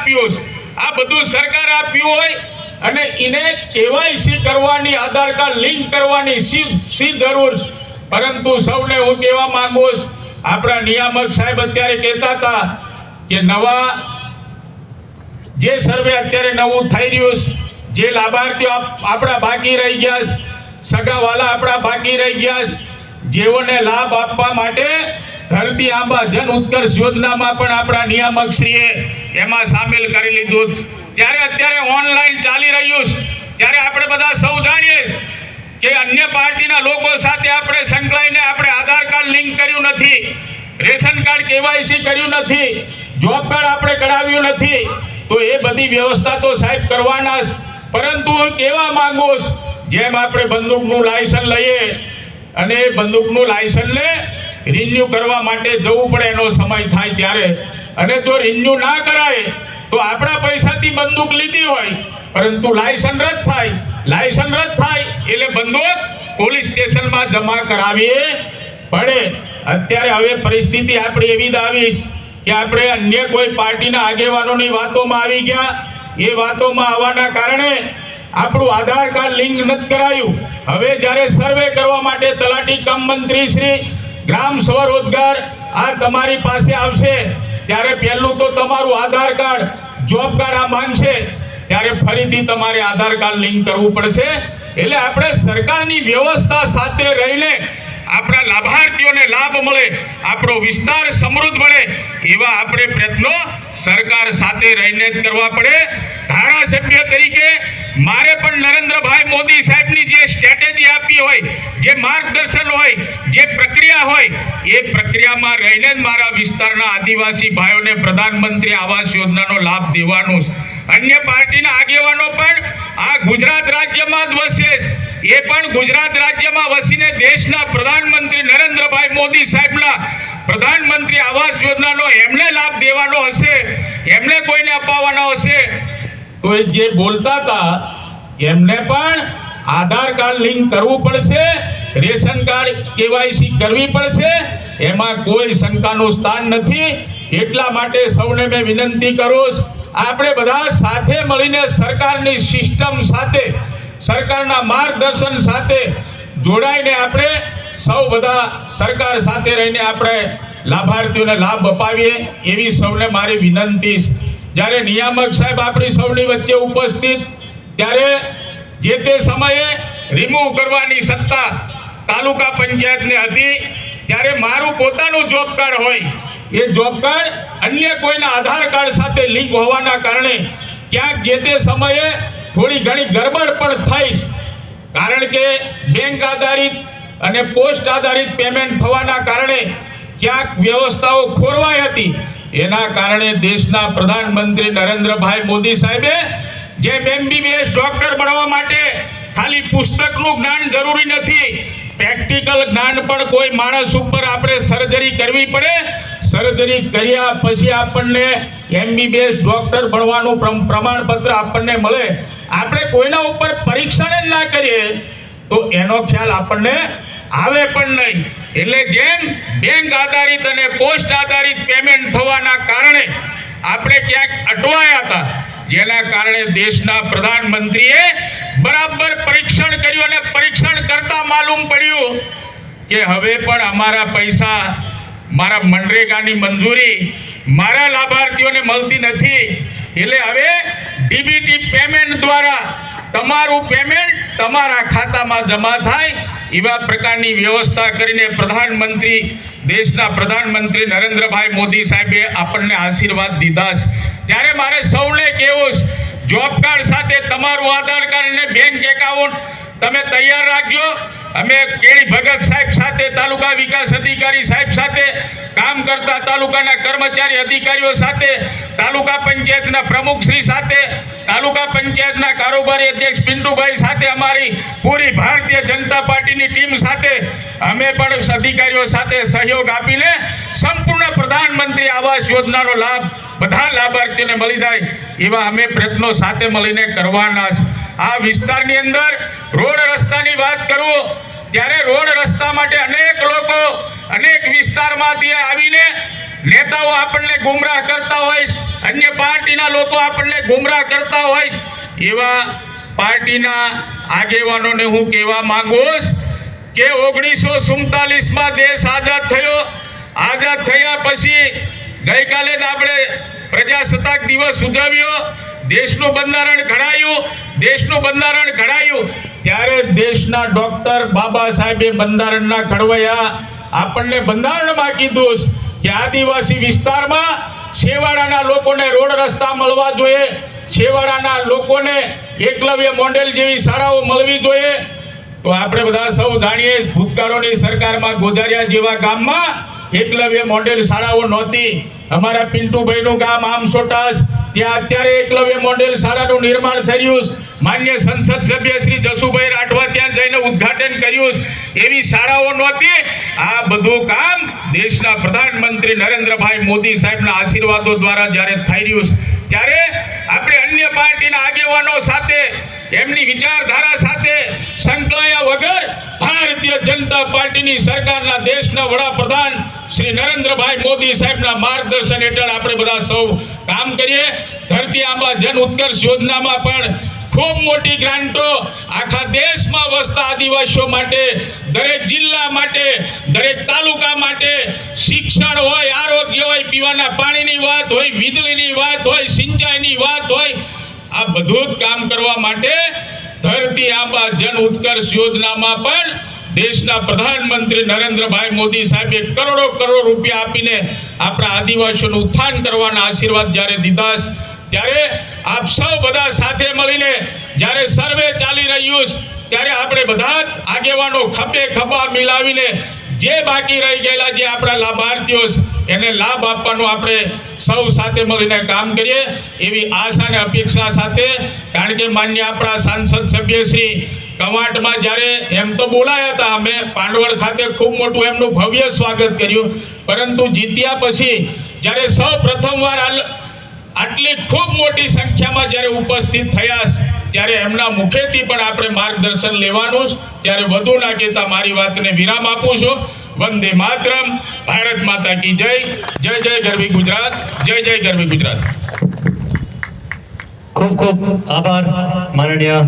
આપ્યું છે, આ બધું સરકાર આપ્યું હોય અને એને કેવાયસી કરવાની, આધાર કાર્ડ લિંક કરવાની સી જરૂર છે? પરંતુ સૌને હું કહેવા માંગુ છું, આપણા નિયામક સાહેબ અત્યારે કહેતા હતા કે નવા જે સર્વે અત્યારે નવું થઈ રહ્યું છે, જે લાભાર્થીઓ આપણા બાકી રહી ગયા છે, સગાવાલા આપણા બાકી રહી ગયા છે, જેઓને લાભ આપવા માટે ધરતી આંબા જન ઉત્કર્ષ યોજનામાં પણ આપણા નિયામક શ્રીએ એમાં સામેલ કરી લીધું. ત્યારે અત્યારે ઓનલાઈન ચાલી રહ્યું છે, ત્યારે આપણે બધા સૌ જાણીએ છીએ કે અન્ય પાર્ટીના લોકો સાથે આપણે સંકળાઈને આપણે આધાર કાર્ડ લિંક કર્યું નથી, રેશન કાર્ડ કેવાયસી કર્યું નથી, જોબ કાર્ડ આપણે કઢાવ્યું નથી. તો એ બધી વ્યવસ્થા તો સાહેબ કરવાના જ. પરંતુ હું કહેવા માંગુ છું, જેમ આપણે બંદૂકનું લાયસન્સ લઈએ અને એ બંદૂકનું લાયસન્સને રિન્યુ કરવા માટે જવું પડે, એનો સમય થાય ત્યારે, અને જો રિન્યુ ના કરાય તો આપણા પૈસાથી બંદૂક લીધી હોય પરંતુ લાયસન્સ રદ થાય, લાયસન્સ રદ થાય એટલે બંદૂક પોલીસ સ્ટેશનમાં જમા કરાવીએ પડે. અત્યારે હવે પરિસ્થિતિ આપણી એવી જ આવી કે આપણે અન્ય કોઈ પાર્ટીના આગેવાનોની વાતોમાં આવી ગયા. એ વાતોમાં આવવાના કારણે આપણું આધાર કાર્ડ લિંક નથી કરાયું. હવે જ્યારે સર્વે કરવા માટે તલાટી કમ મંત્રી શ્રી ગ્રામ સ્વરોજગાર આ તમારી પાસે આવશે ત્યારે પહેલું તો તમારું આધાર કાર્ડ, જોબ કાર્ડ આ માંગશે, ત્યારે ફરીથી તમારે આધાર કાર્ડ લિંક કરવું પડશે. એટલે આપણે સરકારની વ્યવસ્થા સાથે રહીને આપણા લાભાર્થીઓને લાભ મળે, આપણો વિસ્તાર સમૃદ્ધ બને, એવા આપણે પ્રયત્નો સરકાર સાથે રહીને જ કરવા પડે. ધારાસભ્ય તરીકે મારે પણ નરેન્દ્રભાઈ મોદી સાહેબની જે સ્ટ્રેટેજી આપી હોય, જે માર્ગદર્શન હોય, જે પ્રક્રિયા હોય, એ પ્રક્રિયામાં રહીને જ મારા વિસ્તારના આદિવાસી ભાઈઓને પ્રધાનમંત્રી આવાસ યોજનાનો લાભ દેવાનો છે. અન્ય પાર્ટીના આગેવાનો પણ આ ગુજરાત રાજ્યમાં જ વસે છે, એ પણ ગુજરાત રાજ્યમાં વસીને દેશના પ્રધાનમંત્રી નરેન્દ્રભાઈ મોદી સાહેબના પ્રધાનમંત્રી આવાસ યોજનાનો એમને લાભ દેવાનો હશે, એમને કોઈને અપાવવાનો હશે, તો એ જે બોલતા હતા એમને પણ આધાર કાર્ડ લિંક કરવું પડશે, રેશન કાર્ડ કેવાયસી કરવી પડશે, એમાં કોઈ શંકાનું સ્થાન નથી. એટલા માટે સૌને મેં વિનંતી કરું, આપણે બધા સાથે મળીને સરકારની સિસ્ટમ સાથે, સરકારના માર્ગદર્શન સાથે જોડાઈને આપણે સૌ બધા સરકાર સાથે રહીને આપણે લાભાર્થીઓને લાભ અપાવીએ, એવી સૌને મારી વિનંતી છે. જ્યારે નિયામક સાહેબ આપણી સૌની વચ્ચે ઉપસ્થિત, ત્યારે જે તે સમયે રિમૂવ કરવાની સત્તા તાલુકા પંચાયતને હતી. ત્યારે મારું પોતાનું જોબ કાર્ડ હોય, એ જોબ કાર્ડ અન્ય કોઈના આધાર કાર્ડ સાથે લિંક હોવાના કારણે ક્યાંક જે તે સમયે થોડી ઘણી ગરબડ પણ થઈ, કારણ કે બેંક આધારિત અને પોસ્ટ આધારિત પેમેન્ટ થવાના કારણે ક્યાંક વ્યવસ્થાઓ ખોરવાઈ હતી. એના કારણે દેશના પ્રધાનમંત્રી નરેન્દ્રભાઈ મોદી સાહેબે જેમ MBBS ડોક્ટર બનવા માટે ખાલી પુસ્તકનું જ્ઞાન જરૂરી નથી, પ્રેક્ટિકલ જ્ઞાન પણ કોઈ માણસ ઉપર આપણે સર્જરી કરવી પડે, સર્જરી કર્યા પછી આપણને MBBS ડોક્ટર બનવાનું પ્રમાણપત્ર આપણને મળે. આપણે કોઈના ઉપર પરીક્ષણ જ ના કરીએ તો એનો ખ્યાલ આપણને આવે પણ નહીં. એટલે જેમ બેંક આધારિત અને પોસ્ટ આધારિત પેમેન્ટ થવાના કારણે આપણે ક્યાંક અટવાયા હતા, જેના કારણે દેશના પ્રધાનમંત્રીએ બરાબર પરીક્ષણ કર્યું અને પરીક્ષણ કરતા માલુમ પડ્યું કે હવે પણ અમારા પૈસા, મારા મનરેગાની મંજૂરી મારા લાભાર્થીઓને મળતી નથી. એટલે હવે DBT પેમેન્ટ દ્વારા તમારું પેમેન્ટ તમારા ખાતામાં જમા થાય, એવા પ્રકારની વ્યવસ્થા કરીને પ્રધાનમંત્રી, દેશના પ્રધાનમંત્રી નરેન્દ્રભાઈ મોદી સાહેબે આપણને આશીર્વાદ દીધા છે. ત્યારે મારે સૌને કહેવું છે, જોબ કાર્ડ સાથે તમારું આધાર કાર્ડ અને બેંક એકાઉન્ટ તમે તૈયાર રાખજો. અમે કેળી ભગત સાહેબ સાથે, તાલુકા વિકાસ અધિકારી સાહેબ સાથે, કામ કરતા તાલુકાના કર્મચારી અધિકારીઓ સાથે, તાલુકા પંચાયતના પ્રમુખ શ્રી સાથે, તાલુકા પંચાયતના કારોબારી અધ્યક્ષ પિન્ટુભાઈ સાથે, અમારી પૂરી ભારતીય જનતા પાર્ટીની ટીમ સાથે અમે પણ અધિકારીઓ સાથે સહયોગ આપીને સંપૂર્ણ પ્રધાનમંત્રી આવાસ યોજનાનો લાભ બધા લાભાર્થીઓને મળી જાય એવા અમે પ્રયત્નો સાથે મળીને કરવાના છે. આ વિસ્તારની અંદર રોડ રસ્તાની વાત કરું, ત્યારે રોડ રસ્તા માટે અનેક લોકો અનેક વિસ્તારમાંથી આવીને નેતાઓ આપણને ગુમરાહ કરતા હોય, અન્ય પાર્ટીના પાર્ટીના લોકો આપણને ગુમરાહ કરતા હોય એવા પાર્ટીના આગેવાનોને હું કહેવા માંગુ છું કે 1947માં દેશ આઝાદ થયો. આઝાદ થયા પછી ગઈકાલે જ આપણે પ્રજાસત્તાક દિવસ ઉજવ્યો. દેશનું બંધારણ ઘડાયું ત્યારે દેશના ડોક્ટર બાબા સાહેબે બંધારણના ઘડવૈયા આપણને બંધારણમાં કીધું કે આદિવાસી વિસ્તારમાં છેવાડાના લોકોને રોડ રસ્તા મળવા જોઈએ, છેવાડાના લોકોને એકલવ્ય મોડેલ જેવી શાળાઓ મળવી જોઈએ. તો આપણે બધા સૌ જાણીએ ભૂતકાળોની સરકારમાં ગોજારિયા જેવા ગામમાં એકલવ્ય મોડેલ શાળાઓ નહોતી. અમારા પિન્ટુભાઈનું ગામ આમસોટાસ, ત્યાં અત્યારે એકલવ્ય મોડેલ શાળાનું નિર્માણ થયું. માન્ય સંસદ સભ્ય શ્રી જસુભાઈ રાઠવા ત્યાં જઈને ઉદ્ઘાટન કર્યું. એવી શાળાઓ નહોતી. આ બધું કામ દેશના પ્રધાનમંત્રી નરેન્દ્રભાઈ મોદી સાહેબના આશીર્વાદો દ્વારા જ્યારે થઈ રહ્યું ત્યારે આપણે અન્ય પાર્ટીના આગેવાનો સાથે એમની વિચારધારા સાથે સંકળાયા વગર ભારતીય જનતા પાર્ટીની સરકારના દેશના વડાપ્રધાન શ્રી નરેન્દ્રભાઈ મોદી સાહેબના માર્ગદર્શન હેઠળ આપણે બધા સૌ કામ કરીએ. ધરતી આંબા જન ઉત્કર્ષ યોજનામાં પણ ખૂબ મોટી ગ્રાન્ટો આખા દેશમાં વસતા આદિવાસીઓ માટે, દરેક જિલ્લા માટે, દરેક તાલુકા માટે, શિક્ષણ હોય, આરોગ્ય હોય, પીવાના પાણીની વાત હોય, વીજળીની વાત હોય, સિંચાઈની વાત હોય, આ બધું જ કામ કરવા માટે ધરતી આંબા જન ઉત્કર્ષ યોજનામાં પણ દેશના પ્રધાનમંત્રી નરેન્દ્રભાઈ મોદી સાહેબે કરોડો રૂપિયા આપીને આપણા આદિવાસીઓનું ઉત્થાન કરવાના આશીર્વાદ જ્યારે દીધા ત્યારે આપ સૌ બધા સાથે મળીને જ્યારે સર્વે ચાલી રહ્યું ત્યારે આપણે બધા જ આગેવાનો ખભા મિલાવીને જે બાકી રહી ગયેલા જે આપણા લાભાર્થીઓ એને લાભ આપવાનો આપણે સૌ સાથે મળીને કામ કરીએ એવી આશા અને અપેક્ષા સાથે. કારણ કે માન્ય આપણા સાંસદ સભ્ય શ્રી કવાંટમાં જ્યારે એમ તો બોલાયા હતા, અમે પાંડવડ ખાતે ખૂબ મોટું એમનું ભવ્ય સ્વાગત કર્યું, પરંતુ જીત્યા પછી જ્યારે સૌ પ્રથમવાર આટલી ખૂબ મોટી સંખ્યામાં જ્યારે ઉપસ્થિત થયા ત્યારે એમના મુખેથી પણ આપણે માર્ગદર્શન લેવાનું. ત્યારે વધુ ના કહેતા મારી વાતને વિરામ આપું છું. વંદે માતરમ. ભારત માતા કી જય. જય જય ગરવી ગુજરાત. જય જય ગરવી ગુજરાત. ખૂબ ખૂબ આભાર માનનીય